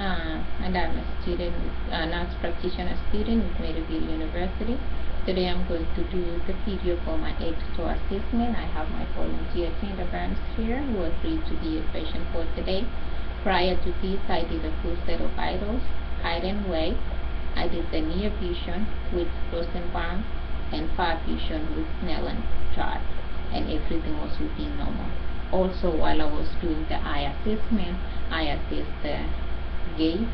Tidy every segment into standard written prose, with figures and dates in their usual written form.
and I'm a student, nurse practitioner student with Maryville University. Today I'm going to do the video for my H2 assessment. I have my volunteer kindergartens here who agreed to be a patient for today. Prior to this, I did a full set of vitals, height and weight. I did the near vision with Rosenbaum and far vision with Snellen chart, and everything was within normal. Also, while I was doing the eye assessment, I assessed the gait.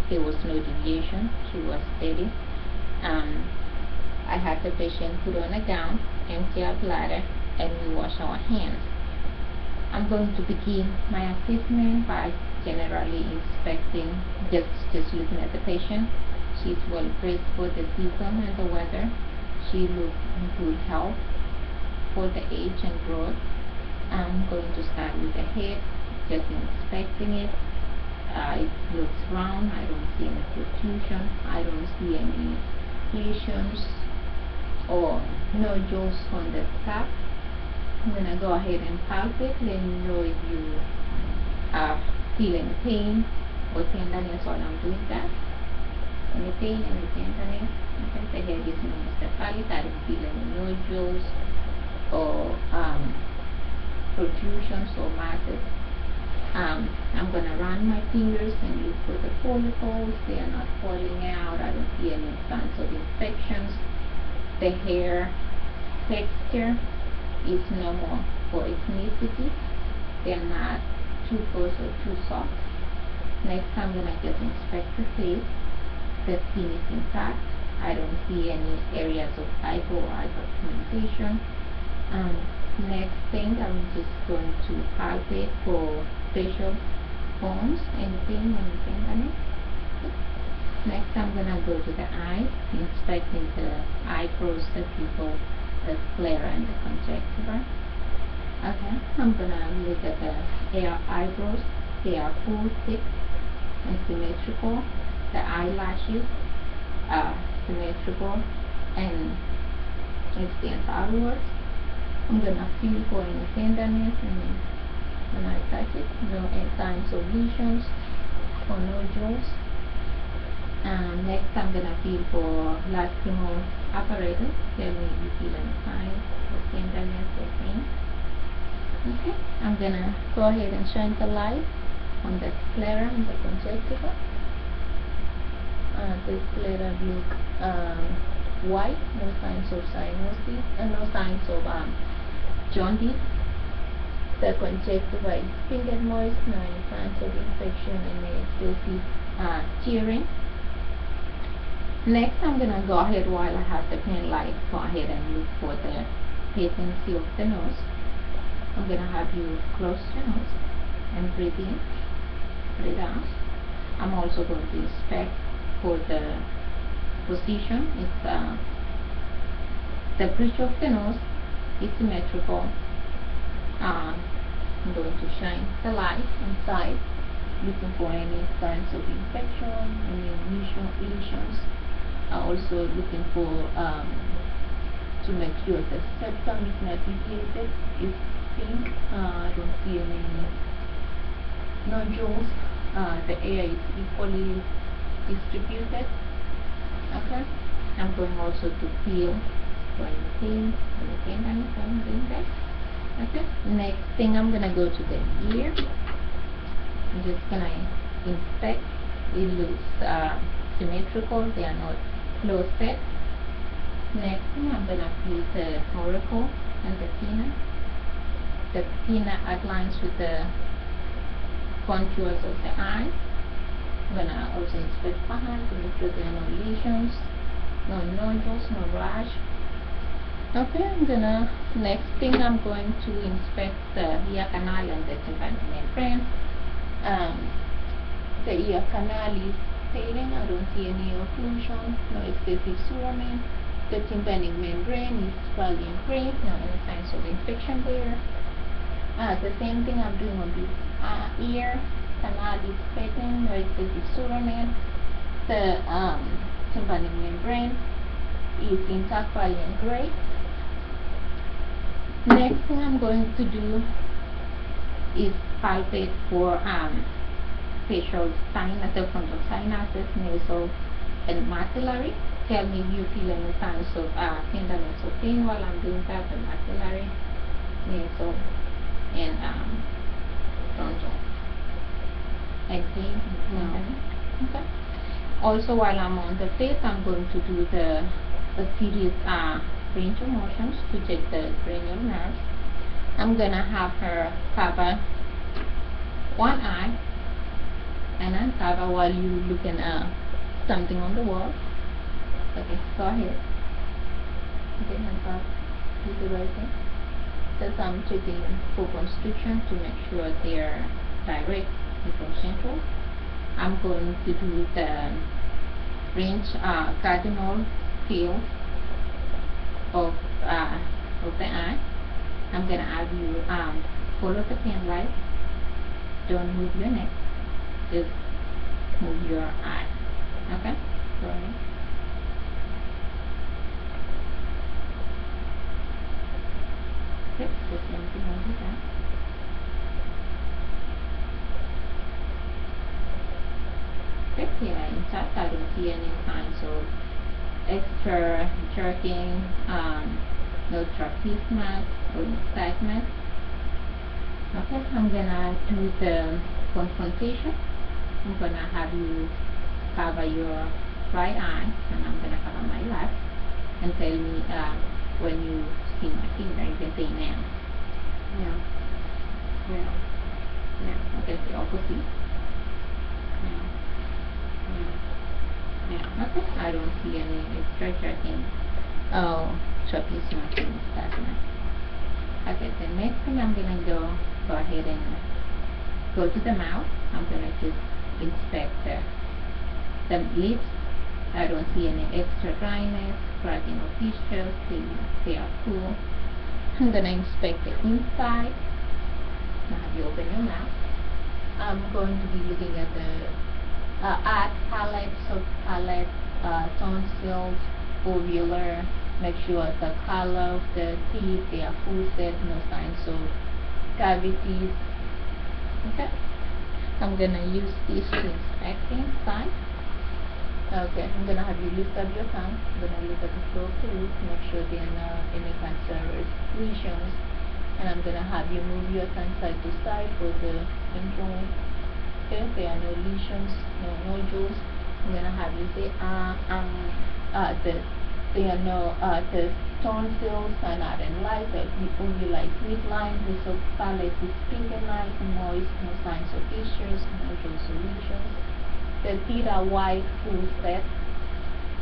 There was no deviation. She was steady. I had the patient put on a gown, empty our bladder, and we wash our hands. I'm going to begin my assessment by generally inspecting, just looking at the patient. She's well dressed for the season and the weather. She looks in good health for the age and growth. I'm going to start with the head, just inspecting it. It looks round. I don't see any protrusion. I don't see any lesions or nodules on the scalp. I'm going to go ahead and palpate. Let me know if you are feeling pain or tenderness while I'm doing that. Any pain, any tenderness. Okay, the head is non-cephalic. I don't feel any nodules or protrusions or masses. I'm going to run my fingers and look for the follicles. They are not falling out. I don't see any signs of infections. The hair texture is normal for ethnicity. They are not too coarse or too soft. Next, I'm going to just inspect the face. The skin is intact. I don't see any areas of hypo or hyperpigmentation. Next thing, I'm just going to palpate for facial bones, anything, tenderness. Next, I'm going to go to the eyes, inspecting the eyebrows, the pupil, the sclera, and the conjunctiva. Okay, I'm going to look at the eyebrows. They are full, thick, and symmetrical. The eyelashes are symmetrical and extend outwards. I'm going to feel for any tenderness, and when I touch it, no signs of lesions or nodules. Next, I'm going to feel for lacrimal apparatus. Tell me if you feel any signs of tenderness or pain. Okay, I'm going to go ahead and shine the light on the sclera and the conjunctiva. The sclera look white, no signs of cyanosis, and no signs of jaundice. The conjunctiva is pink and moist, no any signs of infection, and excessive tearing. Next, I'm going to go ahead, while I have the pen light, go ahead and look for the patency of the nose. I'm going to have you close your nose and breathe in, breathe out. I'm also going to inspect for the position. It's the bridge of the nose is symmetrical. I'm going to shine the light inside, looking for any signs of infection, any lesions. Also looking for to make sure the septum is not deviated. It's pink. I don't see any nodules. The air is equally distributed. Okay, I'm going also to feel for anything, I'm doing that. Okay, next thing, I'm gonna go to the ear. I'm just gonna inspect. It looks symmetrical. They are not close set. Next thing, I'm gonna feel the auricle and the pinna. The pinna outlines with the contours of the eye. I'm gonna also inspect behind to make sure there are no lesions, no nodules, no rash. Okay, next thing, I'm going to inspect the ear canal and the tympanic membrane. The ear canal is failing. I don't see any occlusion, no excessive suramen. The tympanic membrane is fairly improved, no any signs of infection there. The same thing I'm doing on this ear canal is failing, no excessive suramen. The tympanic membrane is intact, fairly and gray. Next thing I'm going to do is palpate for facial sinus, from the sinuses, nasal, and maxillary. Tell me if you feel any signs of tenderness or pain while I'm doing that. The maxillary, nasal, and frontal. And pain? No. Okay. Also, while I'm on the face, I'm going to do a series range of motions to check the cranial nerves. I'm gonna have her cover one eye and uncover while you looking at something on the wall. Okay, go ahead. Okay, uncover. Do the right thing. Because I'm checking for constriction to make sure they're direct and concentric. I'm going to do the range cardinal field of the eye. I'm gonna have you follow the pen light. Don't move your neck. Just move your eye. Okay? Go ahead. Okay, the same thing on the side. Okay, yeah, in fact, I don't see any signs of extra jerking, no trapezius or nystagmus. Okay, I'm gonna do the confrontation. I'm gonna have you cover your right eye, and I'm gonna cover my left, and tell me when you see my finger. You can say now. Now. Now. Now. Okay, the opposite. Now. Now. Okay, I don't see any extra jerking. Oh, trapezius and nystagmus. Okay, the next thing I'm gonna go ahead and go to the mouth. I'm gonna just inspect the lips. I don't see any extra dryness, cracking of fissures. They are full. I'm gonna inspect the inside. Now have you open your mouth. I'm going to be looking at the palate, soft palate, tonsils, alveolar. Make sure the color of the teeth, they are full set, no signs of cavities. Okay, I'm gonna use this to inspect the inside. Okay, I'm gonna have you lift up your tongue. I'm gonna look at the floor of the roof, make sure there are no any cancerous lesions, and I'm gonna have you move your tongue side to side for the control. Okay, there are no lesions, no nodules. I'm gonna have you say there are no the tonsils are not enlarged, the ovuli midline, the soft palate is pink and nice and moist, no signs of fissures, nodule solutions. The teeth are white, full set.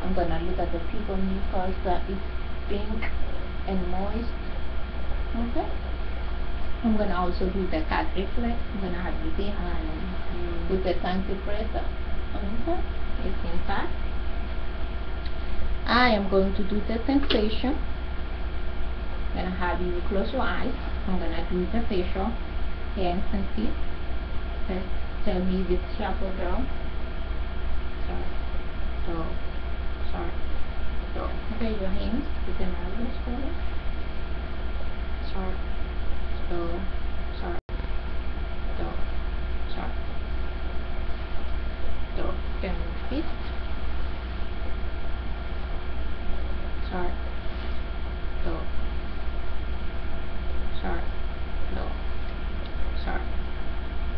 I'm gonna look at the tip on you because it's pink and moist. Okay. I'm gonna also do the cat reflex. I'm gonna have you behind with the tongue depressor. Okay. It's intact. I am going to do the sensation. I'm gonna have you close your eyes. I'm gonna do the facial hands and feet. Okay. Tell me if it's sharp or dull. Sharp, dull, sharp, dull. Okay, your hands with the elbows forward. Sharp, dull, sharp, dull, sharp, dull. Okay, your feet. Sharp, dull, sharp, dull, sharp,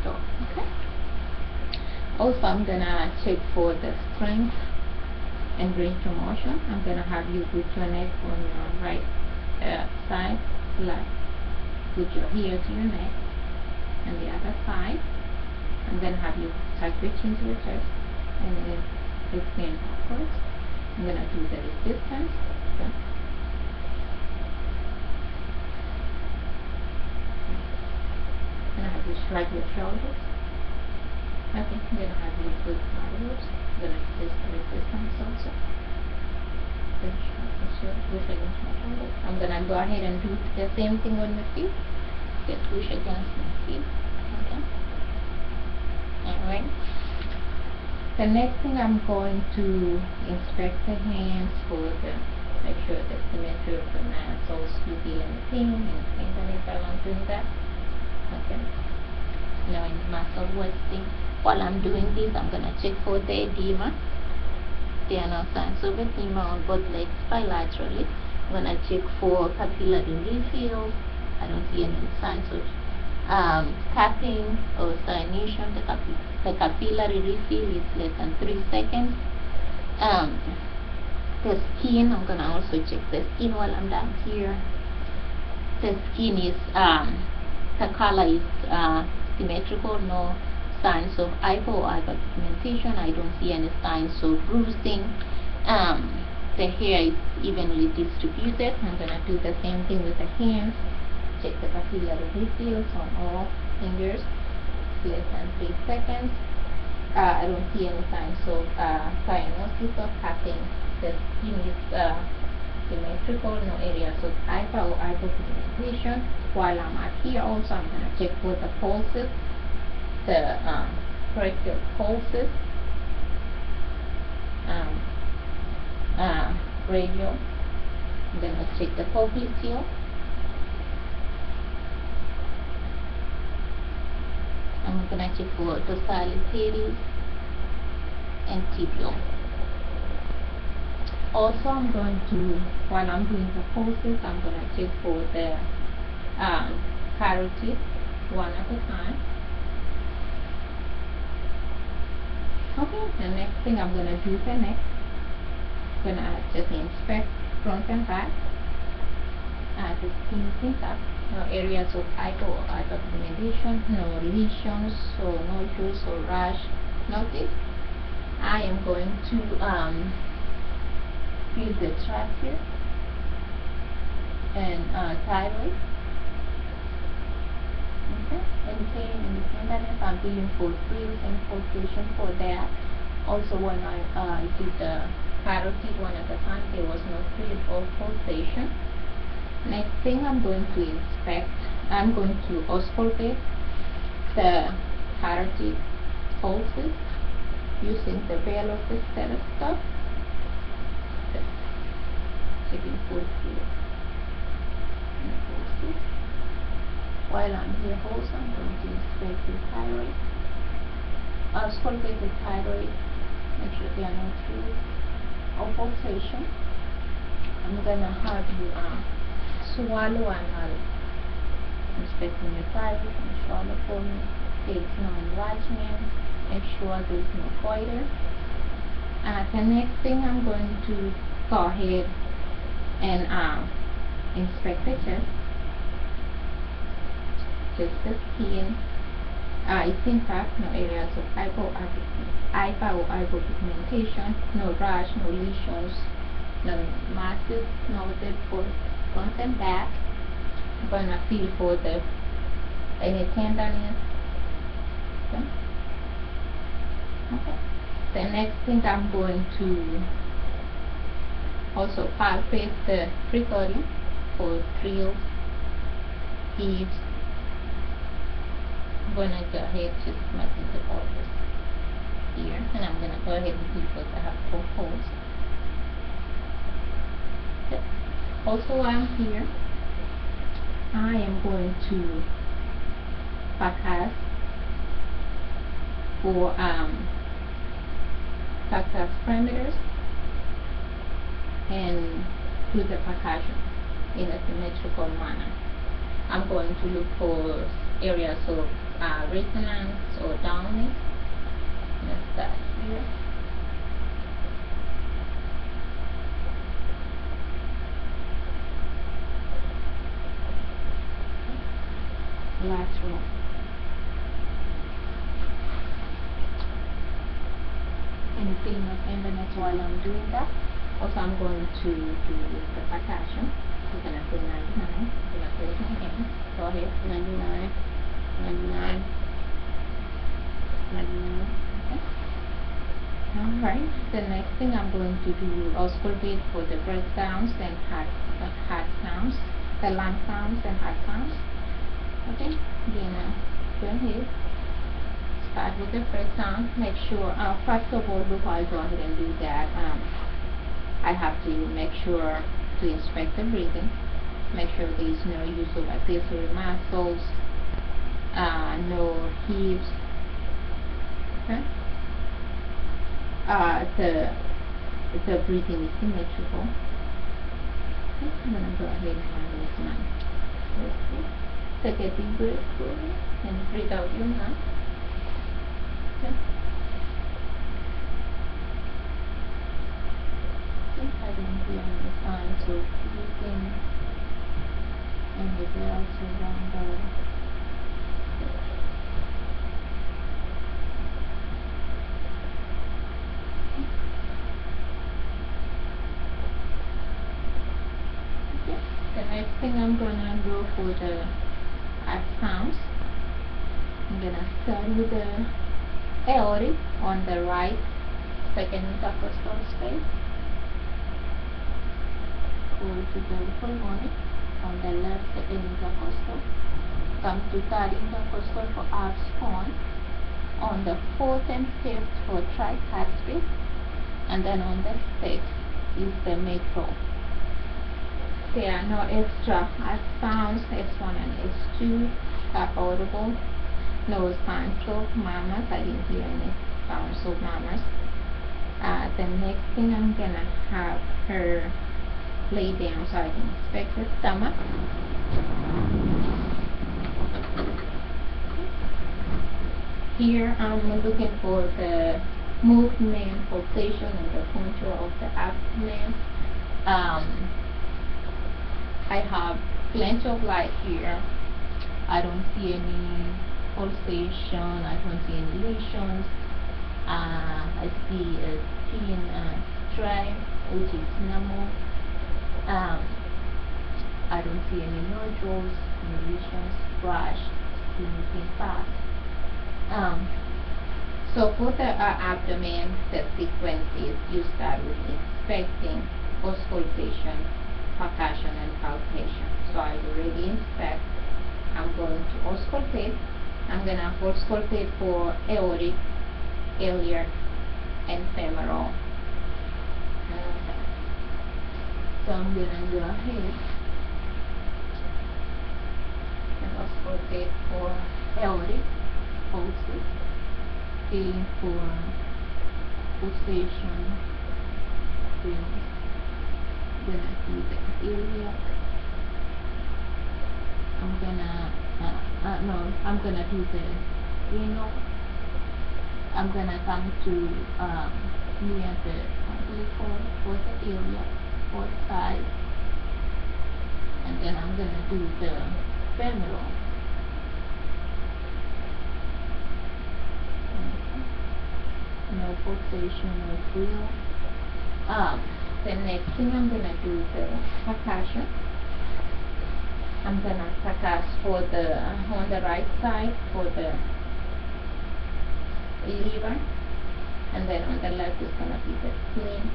dull. Okay. Also, I'm gonna check for the strength and range of motion. I'm gonna have you put your neck on your right side, left. Put your heel to your neck, and the other side. I'm gonna have you tuck your chin to your chest, and then extend upwards. I'm gonna do the resistance. Okay. I'm gonna have you shrug your shoulders. Okay, I'm gonna have you put forwards. I'm gonna test the resistance also. I'm gonna go ahead and do the same thing on your feet. Just push against my feet. Okay. Alright. The next thing, I'm going to inspect the hands for the make sure the symmetry of the muscles, you feel anything, and if I want to do that. Okay. Now in muscle wasting. While I'm doing this, I'm gonna check for the edema. There are no signs of edema on both legs bilaterally. I'm gonna check for capillary refill. I don't see any signs of capping or stagnation. The capillary refill is less than 3 seconds. The skin, I'm gonna also check the skin while I'm down here. The skin is the color is symmetrical, no signs of hyperpigmentation. I don't see any signs of bruising. The hair is evenly distributed. I'm gonna do the same thing with the hands. Check the capillary refills on all fingers. Less than 3 seconds. I don't see any signs of cyanosis or capping. The skin is symmetrical, no areas of hyper or hypopigmentation. While I'm up here also, I'm going to check for the pulses, the brachial pulses, radial. I'm going to check the popliteal. I'm going to check for dorsalis teres and tibial. Also, I'm going to, while I'm doing the pulses, I'm going to check for the carotid one at a time. Okay, the next thing I'm going to do the neck. I'm going to just inspect front and back. The skin is intact. No areas of hyperpigmentation, no lesions or nodules or rash, nothing. I am going to feel the trachea and thyroid. Okay, and pain in the tenderness, I'm feeling for frills and pulsation for that. Also, when I did the carotid one at a time, there was no frill or pulsation. Next thing I'm going to inspect, I'm going to auscultate the carotid pulses using the bell of the stethoscope. Checking for fluid and pulses. While I'm here also, I'm going to inspect the thyroid. Auscultate the thyroid, make sure there are no fluids or pulsation. I'm gonna have you swallow and I'll inspect your thyroid and swallow for me. There is no enlargement. Make sure there is no goiter. The next thing I'm going to go ahead and inspect the chest. Just the skin. It's intact, no areas of hyper or hypopigmentation, no rash, no lesions, no masses noted for front and back. I'm gonna feel for the any tenderness. Okay. The next thing I'm going to also palpate the pericardium for thrills, heaves. I'm gonna go ahead just massage the borders here, and I'm gonna go ahead and feel for the half pulse. Okay. Also, while I'm here, I am going to percuss for factus femoris and do the percussion in a symmetrical manner. I'm going to look for areas of resonance or downlink. Let's start here. Lateral. And feeling of tenderness while I'm doing that. Also, I'm going to do the percussion. We're going to say 99. I'm going to close my hand. Go ahead. 99. 99. 99. Okay. Alright. The next thing I'm going to do auscultate for the breath sounds and heart sounds, the lung sounds and heart sounds. Okay. Then go ahead. Start with the breath sound. Make sure, first of all, before I go ahead and do that, I have to make sure to inspect the breathing. Make sure there is no use of accessory muscles, no hips, Okay. The breathing is symmetrical. Okay. I'm gonna go ahead and run this line. Okay. Take a deep breath slowly and breathe out your mouth. Okay. Okay. I don't hear any signs of breathing anywhere else around the The next thing I'm gonna go for the sounds. I'm gonna start with the aortic on the right second intercostal space. Go to the pulmonary on the left second intercostal. Come to third intercostal for abscon. On the fourth and fifth for tricuspid. And then on the sixth is the mitral. There are no extra sounds, S1 and S2 are audible. No signs of murmurs. I didn't hear any sounds of murmurs. The next thing I'm gonna have her lay down so I can inspect her stomach. Here I'm looking for the movement, pulsation, and the contour of the abdomen. I have plenty of light here. I don't see any pulsation. I don't see any lesions. I see a thin stripe, which is normal. I don't see any nodules, any lesions, rash, anything fast. So for the abdomen, the sequence is you start with inspecting, auscultation, percussion, and palpation. So I already inspect. I'm going to auscultate. I'm going to auscultate for aortic, iliac, and femoral. So I'm going to go ahead and auscultate for aortic pulses, feeling for pulsation, feels. Gonna do the iliac. I'm gonna do the renal. I'm gonna come to near the umbilical for the iliac, both sides, and then I'm gonna do the femoral. No pulsation, no feel. The next thing I'm gonna do the percussion. I'm gonna percuss for the on the right side for the liver, and then on the left is gonna be the spleen.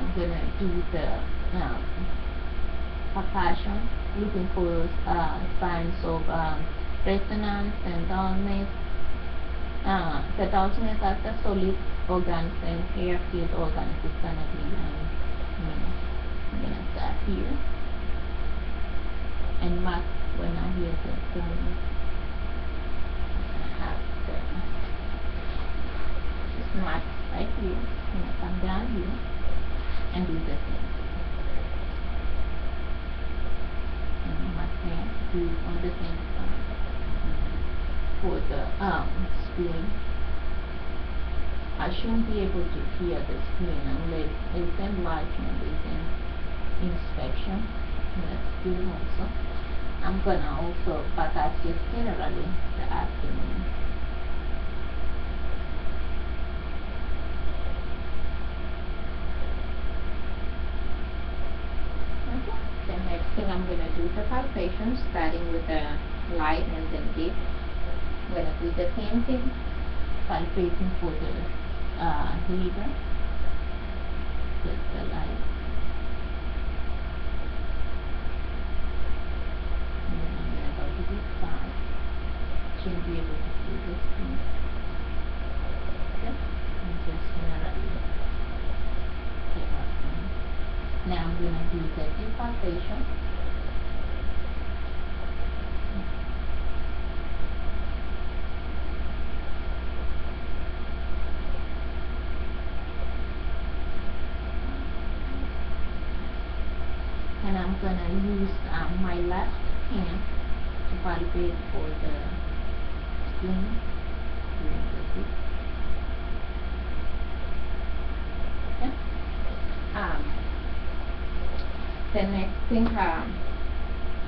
I'm gonna do the percussion, looking for signs of resonance and dullness. The dullness of the solid organs and air-filled organs is gonna be I'm gonna start here and mark when I hear the dullness. I have just mark right here, and I come down here and do the same thing. And mark there, do on the same side for the spleen. I shouldn't be able to hear the spleen unless it's enlargement, it's in inspection. That's good also. I'm gonna also percuss just generally the abdomen. Okay. The next thing I'm gonna do the palpation, starting with the light and then deep. I'm gonna do the same thing, palpating for the liver, just the light. And then I'm gonna go to this side. Shouldn't be able to see this thing. Okay, and just generally check out things. Now I'm gonna do the deep palpation. I'm gonna use my left hand to palpate for the skin during the hip. Okay. The next thing,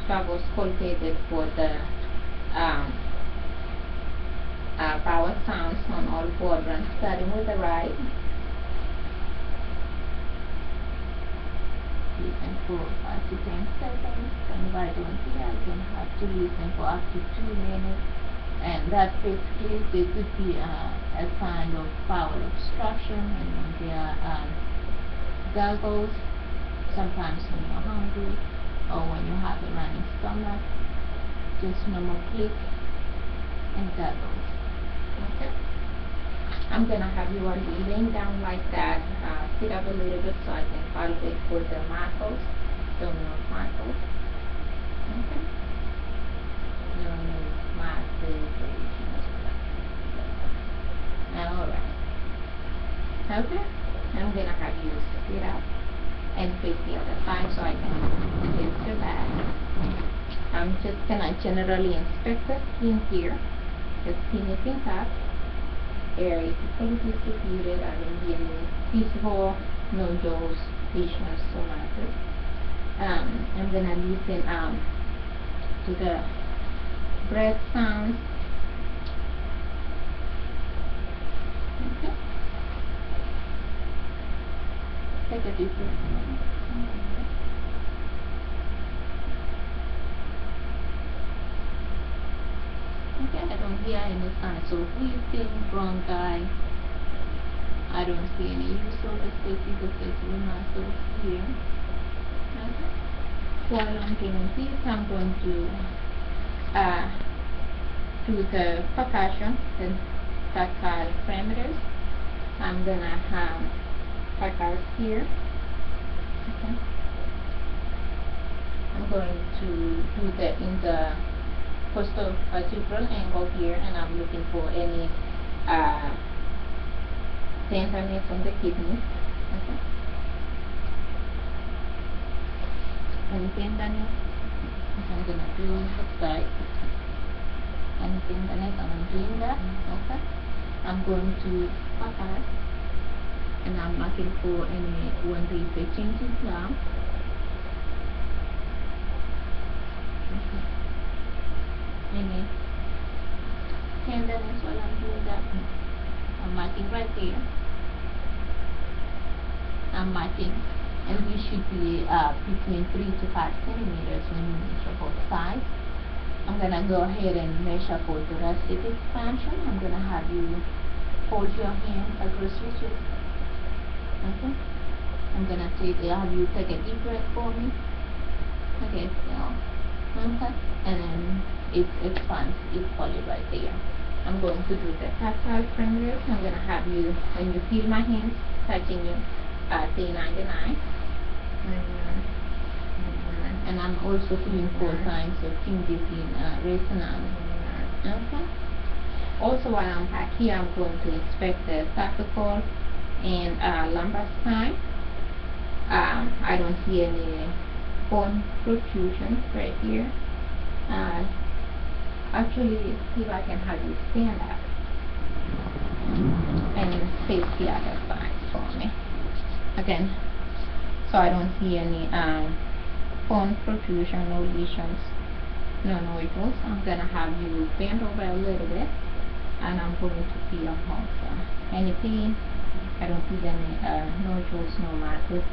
so I was sculpted for the power sounds on all quadrants, starting with the right. Listen for 5 to 10 seconds, and if I don't hear, I can have to listen for up to 2 minutes, and that basically there could be a sign of bowel obstruction, and there are gargles, sometimes when you're hungry or when you have a running stomach, just normal click and gargles. Okay. I'm gonna have you all be laying down like that, sit up a little bit so I can palpate for the muscles, the nerve muscles. Okay. No nerve muscles. Alright. Okay. I'm gonna have you sit up and face the other side so I can lift your back. I'm just gonna generally inspect the skin here. The skin is intact. Air is equally distributed. I don't see any visible nodules, lesions, or I'm gonna listen to the breath sounds. Okay. Take a deep breath. Okay, I don't hear any signs of wheezing, bronchi. I don't see any use of the staphylofacial muscles here. Okay. While I'm doing this, I'm going to do the percussion, the tactile parameters. I'm gonna have percuss here. Okay. I'm going to do that in the posto-vertebral angle here, and I'm looking for any tenderness on the kidney. Okay. Any tenderness? I'm gonna do the side. Any tenderness? I'm doing that. Okay. I'm going to percuss, and I'm looking for any when there is a change in flow. Okay. Any tenderness while I'm doing that. I'm marking right there. I'm marking, and we should be between 3 to 5 centimeters when you measure both sides. I'm gonna go ahead and measure for thoracic expansion. I'm gonna have you hold your hand across your chest. Okay. I'm gonna have you take a deep breath for me. Okay, so okay, and then it expands equally right there. I'm going to do the tactile parameters. I'm going to have you, when you feel my hands touching you, say 99. And I'm also feeling 4 signs of changes in resonance. Okay. Also, while I'm back here, I'm going to inspect the cervical and lumbar spine. I don't see any bone protrusion right here. Actually, see if I can have you stand up and face the other side for me. Again, so I don't see any bone protrusion, no lesions, no nodules. I'm gonna have you bend over a little bit, and I'm going to feel also any pain. I don't see any nodules, no masses.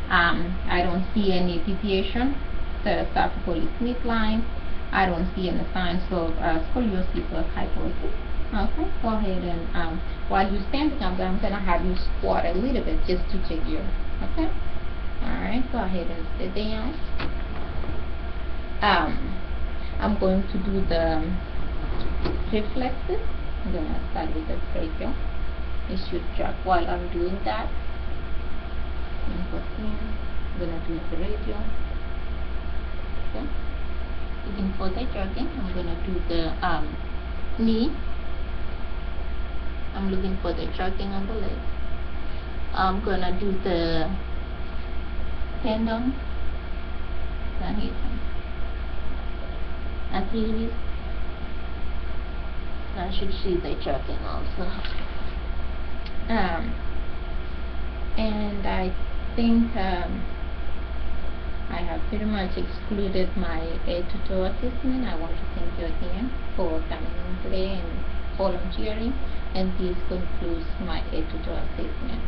I don't see any deviation. The cervical is midline. I don't see any signs of scoliosis or kyphosis. Okay, go ahead and while you're standing up, I'm gonna have you squat a little bit just to check your. Okay, all right. Go ahead and sit down. I'm going to do the reflexes. I'm gonna start with the brachial. It should drop while I'm doing that. I'm gonna do the radial. Okay. Looking for the jogging, I'm gonna do the knee. I'm looking for the jogging on the leg. I'm gonna do the tendon. Can hit him. At least I should see the choking also. And I think I have pretty much excluded my tutor assessment. I want to thank you again for coming in today and volunteering, and this concludes my tutor assessment.